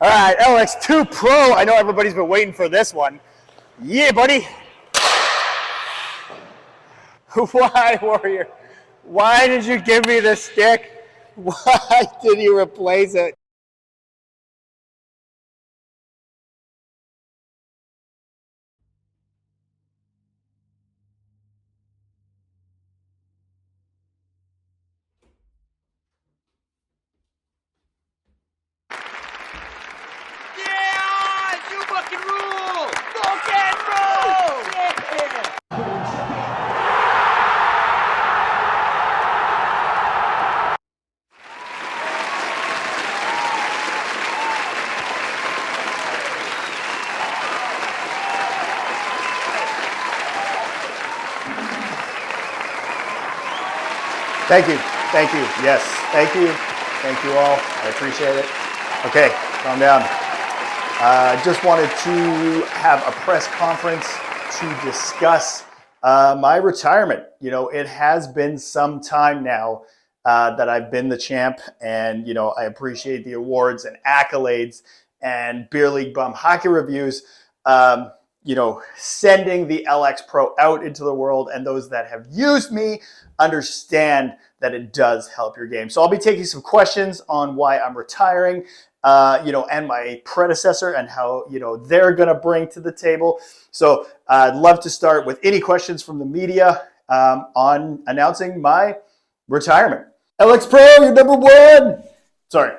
All right, LX2 Pro. I know everybody's been waiting for this one. Yeah, buddy. Why, Warrior? Why did you give me the stick? Why did you replace it? Yeah! You fucking rule! Rock and roll! Yeah! Thank you. Thank you. Yes. Thank you. Thank you all. I appreciate it. Okay, calm down. Just wanted to have a press conference to discuss my retirement. You know, it has been some time now that I've been the champ, and you know, I appreciate the awards and accolades and beer league bum hockey reviews. You know, sending the LX Pro out into the world, and those that have used me understand that it does help your game. So I'll be taking some questions on why I'm retiring, you know, and my predecessor and how, you know, they're going to bring to the table. So I'd love to start with any questions from the media on announcing my retirement. LX Pro, you're number one. Sorry.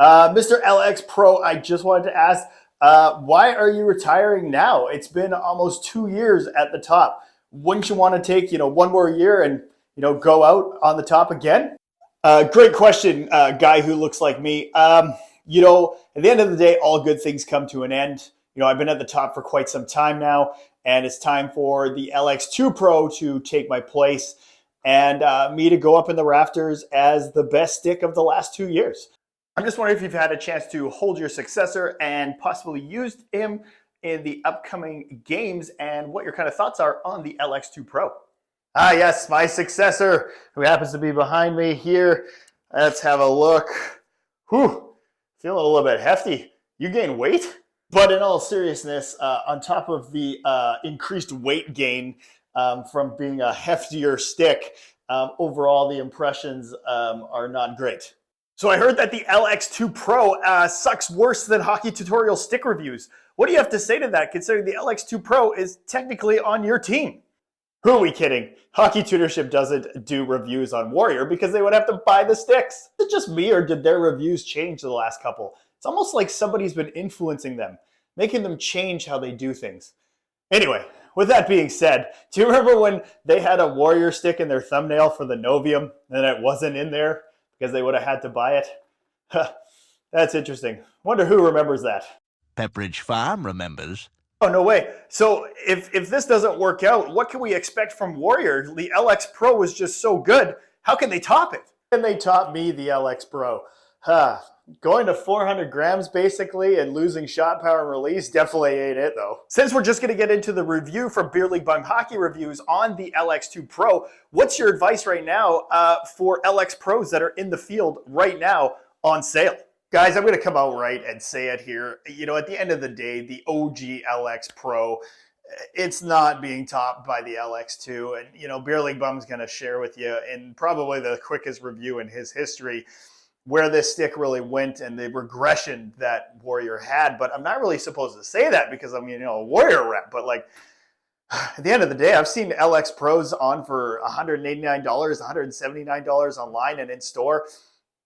Mr. LX Pro, I just wanted to ask, why are you retiring now? It's been almost 2 years at the top. Wouldn't you want to take, you know, one more year and, you know, go out on the top again? Great question, guy who looks like me. You know, at the end of the day, all good things come to an end. You know, I've been at the top for quite some time now, and it's time for the LX2 Pro to take my place and me to go up in the rafters as the best stick of the last 2 years. I'm just wondering if you've had a chance to hold your successor and possibly used him in the upcoming games, and what your kind of thoughts are on the LX2 Pro. Ah, yes, my successor, who happens to be behind me here. Let's have a look. Whew, feeling a little bit hefty. You gained weight? But in all seriousness, on top of the increased weight gain from being a heftier stick, overall the impressions are not great. So I heard that the LX2 Pro sucks worse than hockey tutorial stick reviews. What do you have to say to that, considering the LX2 Pro is technically on your team? Who are we kidding? Hockey Tutorship doesn't do reviews on Warrior because they would have to buy the sticks. Is it just me, or did their reviews change the last couple? It's almost like somebody's been influencing them, making them change how they do things. Anyway, with that being said, do you remember when they had a Warrior stick in their thumbnail for the Novium and it wasn't in there because they would have had to buy it? That's interesting. Wonder who remembers that. Pepperidge Farm remembers. Oh, no way. So if this doesn't work out, what can we expect from Warrior? The LX Pro was just so good. How can they top it? Can they top me, the LX Pro? Going to 400 grams basically and losing shot power and release definitely ain't it though. Since we're just going to get into the review for Beer League Bum Hockey reviews on the LX2 Pro, what's your advice right now for LX Pros that are in the field right now on sale? Guys, I'm going to come out right and say it here. You know, at the end of the day, the OG LX Pro, it's not being topped by the LX2. And, you know, Beer League Bum's going to share with you in probably the quickest review in his history where this stick really went and the regression that Warrior had. But I'm not really supposed to say that because I'm, you know, a Warrior rep. But, like, at the end of the day, I've seen LX Pros on for $189, $179 online and in store.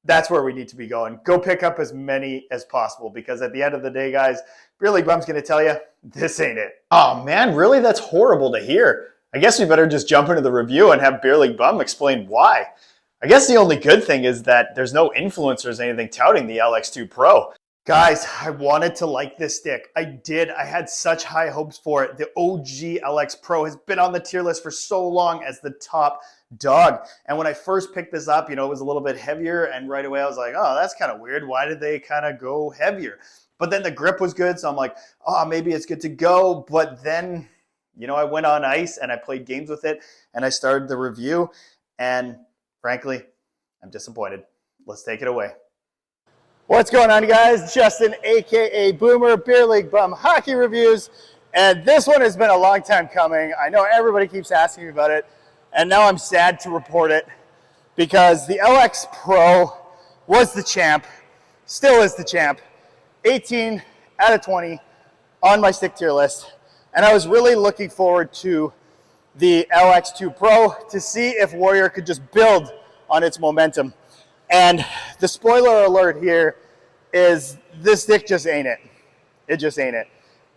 That's where we need to be going. Go pick up as many as possible because at the end of the day, guys, Beer League Bum's going to tell you, this ain't it. Oh, man, really? That's horrible to hear. I guess we better just jump into the review and have Beer League Bum explain why. I guess the only good thing is that there's no influencers or anything touting the LX2 Pro. Guys, I wanted to like this stick. I did. I had such high hopes for it. The OG LX Pro has been on the tier list for so long as the top dog. And when I first picked this up, you know, it was a little bit heavier. And right away I was like, oh, that's kind of weird. Why did they kind of go heavier? But then the grip was good. So I'm like, oh, maybe it's good to go. But then, you know, I went on ice and I played games with it and I started the review. And frankly, I'm disappointed. Let's take it away. What's going on, guys? Justin, aka Boomer, Beer League Bum Hockey Reviews, and this one has been a long time coming. I know everybody keeps asking me about it, and now I'm sad to report it because the LX Pro was the champ, still is the champ, 18 out of 20 on my stick tier list, and I was really looking forward to the LX2 Pro to see if Warrior could just build on its momentum. And the spoiler alert here is this stick just ain't it. It just ain't it.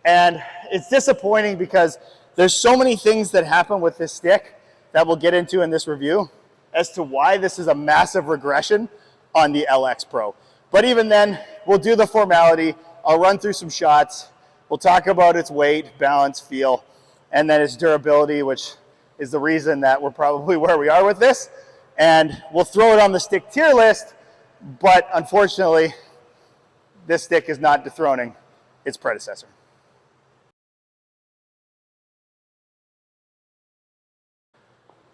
And it's disappointing because there's so many things that happen with this stick that we'll get into in this review as to why this is a massive regression on the LX Pro. But even then, we'll do the formality. I'll run through some shots. We'll talk about its weight, balance, feel, and then its durability, which is the reason that we're probably where we are with this. And we'll throw it on the stick tier list, but unfortunately, this stick is not dethroning its predecessor.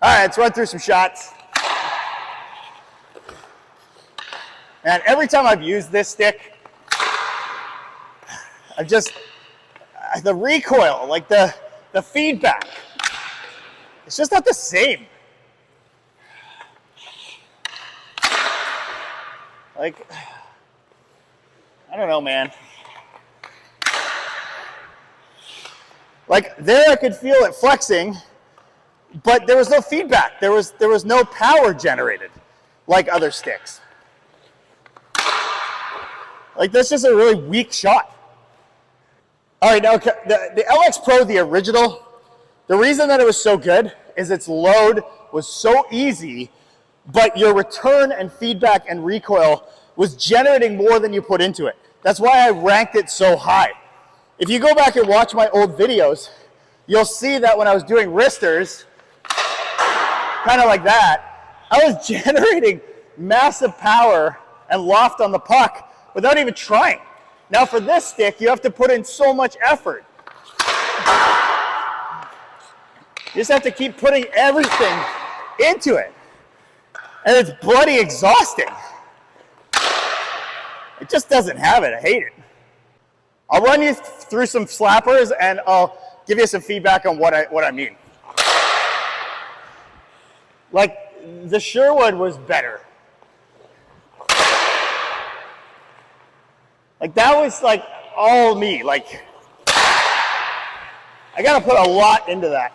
All right, let's run through some shots. And every time I've used this stick, the recoil, like the feedback, it's just not the same. Like, I don't know, man. Like, there I could feel it flexing, but there was no feedback. There was no power generated like other sticks. Like, that's just a really weak shot. All right, now the LX Pro, the original, the reason that it was so good is its load was so easy, but your return and feedback and recoil was generating more than you put into it. That's why I ranked it so high. If you go back and watch my old videos, you'll see that when I was doing wristers, kind of like that, I was generating massive power and loft on the puck without even trying. Now for this stick, you have to put in so much effort. You just have to keep putting everything into it. And it's bloody exhausting. It just doesn't have it. I hate it. I'll run you through some slappers and I'll give you some feedback on what I mean. Like, the Sherwood was better. Like, that was like all me. Like, I gotta put a lot into that.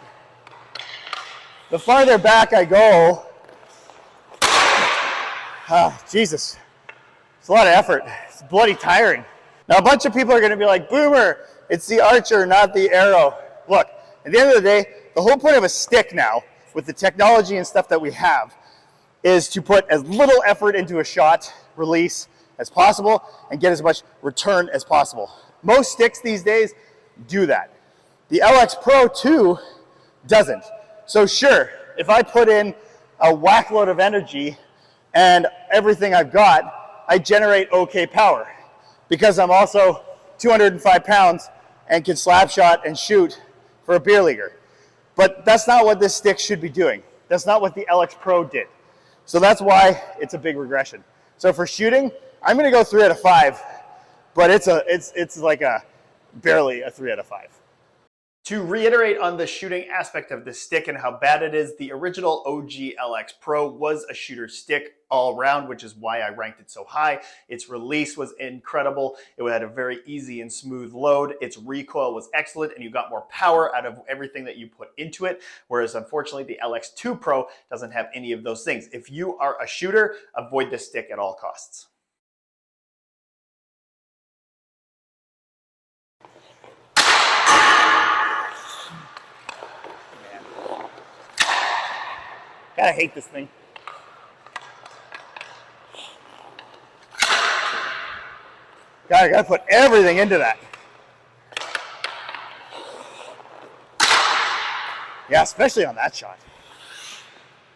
The farther back I go, Jesus, it's a lot of effort. It's bloody tiring. Now, a bunch of people are gonna be like, Boomer, it's the archer, not the arrow. Look, at the end of the day, the whole point of a stick now, with the technology and stuff that we have, is to put as little effort into a shot release as possible and get as much return as possible. Most sticks these days do that. The LX Pro 2 doesn't. So sure, if I put in a whack load of energy and everything I've got, I generate okay power because I'm also 205 pounds and can slap shot and shoot for a beer leaguer. But that's not what this stick should be doing. That's not what the LX Pro did. So that's why it's a big regression. So for shooting, I'm gonna go 3 out of 5, but it's like barely a 3 out of 5. To reiterate on the shooting aspect of this stick and how bad it is, the original OG LX Pro was a shooter stick all around, which is why I ranked it so high. Its release was incredible. It had a very easy and smooth load. Its recoil was excellent, and you got more power out of everything that you put into it, whereas unfortunately the LX2 Pro doesn't have any of those things. If you are a shooter, avoid this stick at all costs. God, I hate this thing. God, I gotta put everything into that. Yeah, especially on that shot.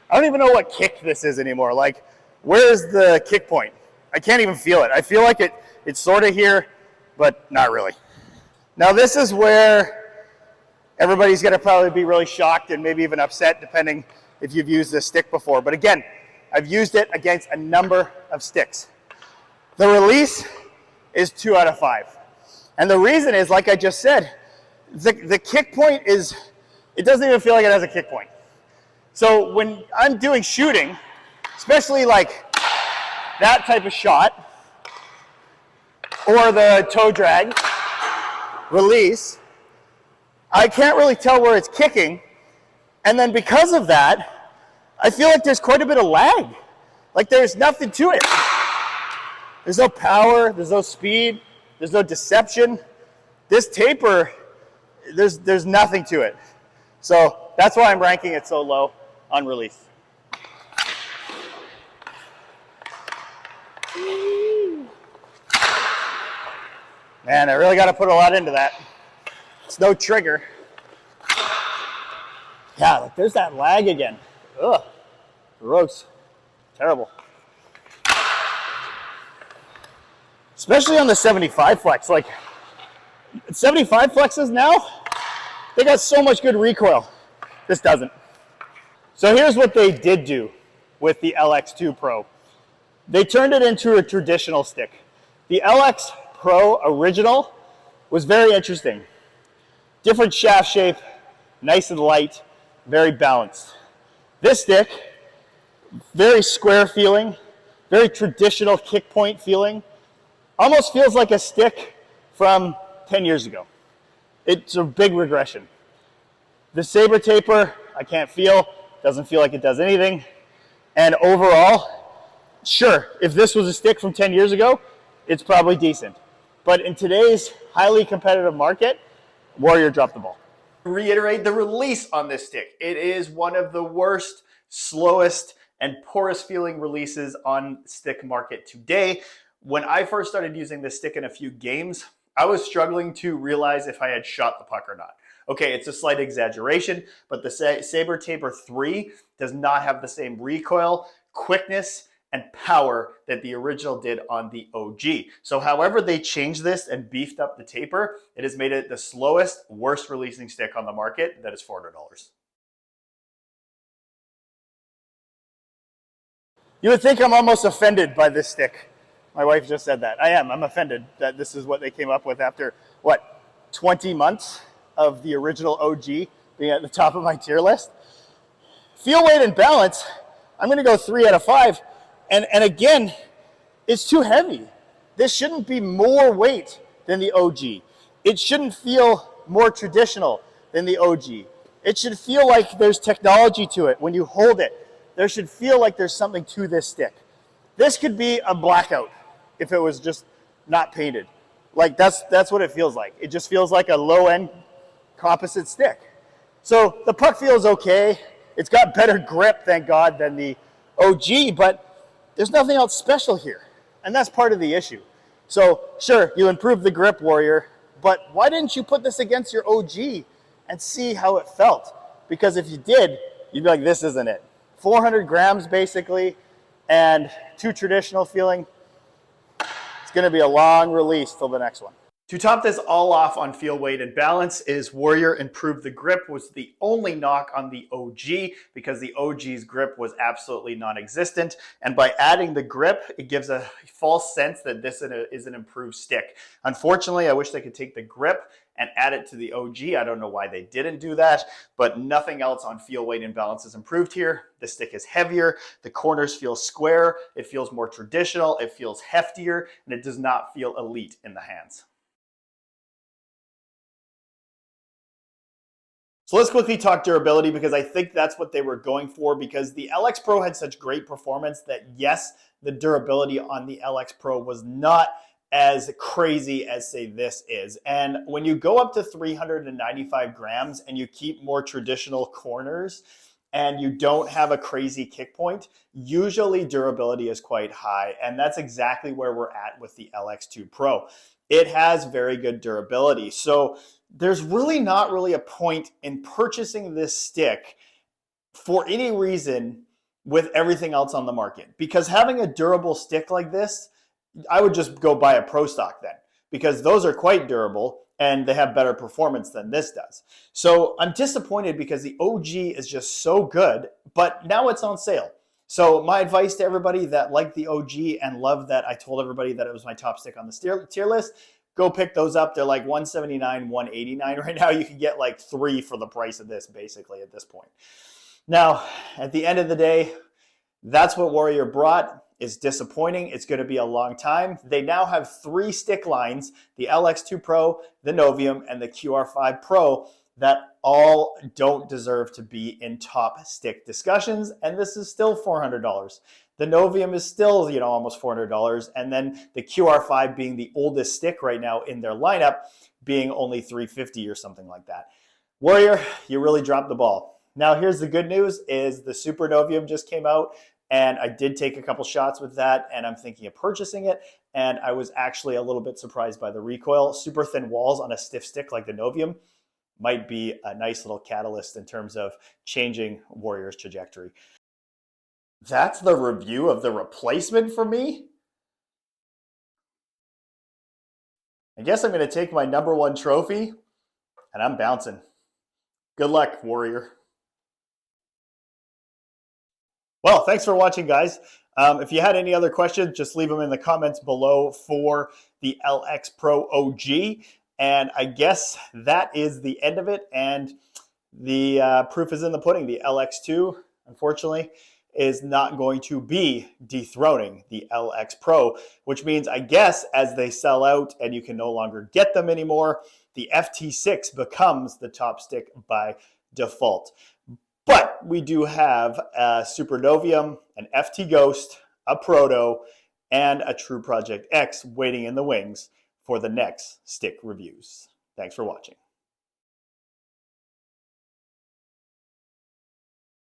I don't even know what kick this is anymore. Like, where's the kick point? I can't even feel it. I feel like it's sort of here, but not really. Now this is where everybody's gonna probably be really shocked and maybe even upset, depending if you've used this stick before. But again, I've used it against a number of sticks. The release is 2 out of 5. And the reason is, like I just said, the kick point is, it doesn't even feel like it has a kick point. So when I'm doing shooting, especially like that type of shot, or the toe drag, release, I can't really tell where it's kicking. And then because of that, I feel like there's quite a bit of lag. Like there's nothing to it. There's no power, there's no speed, there's no deception. This taper, there's nothing to it. So that's why I'm ranking it so low on release. Man, I really got to put a lot into that. It's no trigger. Yeah, like there's that lag again. Ugh, gross, terrible. Especially on the 75 flex. Like 75 flexes now, they got so much good recoil. This doesn't. So here's what they did do with the LX2 Pro. They turned it into a traditional stick. The LX Pro original was very interesting. Different shaft shape, nice and light, very balanced. This stick, very square feeling, very traditional kick point feeling. Almost feels like a stick from 10 years ago. It's a big regression. The saber taper, I can't feel, doesn't feel like it does anything. And overall, sure, if this was a stick from 10 years ago, it's probably decent. But in today's highly competitive market, Warrior dropped the ball. Reiterate the release on this stick. It is one of the worst, slowest, and poorest feeling releases on stick market today. When I first started using this stick in a few games, I was struggling to realize if I had shot the puck or not. Okay, it's a slight exaggeration, but the Saber Taper 3 does not have the same recoil, quickness, and power that the original did on the OG. So however they changed this and beefed up the taper, it has made it the slowest, worst releasing stick on the market that is $400. You would think I'm almost offended by this stick. My wife just said that. I am. I'm offended that this is what they came up with after, what, 20 months of the original OG being at the top of my tier list. Feel, weight, and balance, I'm going to go 3 out of 5. And again, it's too heavy. This shouldn't be more weight than the OG. It shouldn't feel more traditional than the OG. It should feel like there's technology to it. When you hold it, there should feel like there's something to this stick. This could be a blackout if it was just not painted. Like that's what it feels like. It just feels like a low-end composite stick. So the puck feels okay. It's got better grip, thank God, than the OG, but there's nothing else special here. And that's part of the issue. So sure, you improved the grip, Warrior, but why didn't you put this against your OG and see how it felt? Because if you did, you'd be like, this isn't it. 400 grams basically, and too traditional feeling. It's gonna be a long release till the next one. To top this all off on feel, weight, and balance is Warrior improved the grip was the only knock on the OG because the OG's grip was absolutely non-existent. And by adding the grip, it gives a false sense that this is an improved stick. Unfortunately, I wish they could take the grip and add it to the OG. I don't know why they didn't do that, but nothing else on feel, weight, and balance is improved here. The stick is heavier, the corners feel square, it feels more traditional, it feels heftier, and it does not feel elite in the hands. So let's quickly talk durability because I think that's what they were going for because the LX Pro had such great performance that yes, the durability on the LX Pro was not as crazy as say this is. And when you go up to 395 grams and you keep more traditional corners and you don't have a crazy kick point, usually durability is quite high. And that's exactly where we're at with the LX2 Pro. It has very good durability. So there's really not really a point in purchasing this stick for any reason with everything else on the market. Because having a durable stick like this, I would just go buy a Pro stock then, because those are quite durable and they have better performance than this does. So I'm disappointed because the OG is just so good, but now it's on sale. So my advice to everybody that liked the OG and loved that I told everybody that it was my top stick on the tier list, go pick those up. They're like $179, $189 right now. You can get like 3 for the price of this, basically, at this point. Now, at the end of the day, that's what Warrior brought. It's disappointing. It's going to be a long time. They now have 3 stick lines, the LX2 Pro, the Novium, and the QR5 Pro, that all don't deserve to be in top stick discussions, and this is still $400. The Novium is still, almost $400, and then the QR5 being the oldest stick right now in their lineup, being only $350 or something like that. Warrior, you really dropped the ball. Now, here's the good news: is the Super Novium just came out, and I did take a couple shots with that, and I'm thinking of purchasing it, and I was actually a little bit surprised by the recoil. Super thin walls on a stiff stick like the Novium might be a nice little catalyst in terms of changing Warrior's trajectory. That's the review of the replacement for me? I guess I'm going to take my #1 trophy, and I'm bouncing. Good luck, Warrior. Well, thanks for watching, guys. If you had any other questions, just leave them in the comments below for the LX Pro OG. And I guess that is the end of it. And the proof is in the pudding. The LX2, unfortunately, is not going to be dethroning the LX Pro, which means, I guess, as they sell out and you can no longer get them anymore, the FT6 becomes the top stick by default. But we do have a Super Novium, an FT Ghost, a Proto, and a True Project X waiting in the wings for the next stick reviews. Thanks for watching.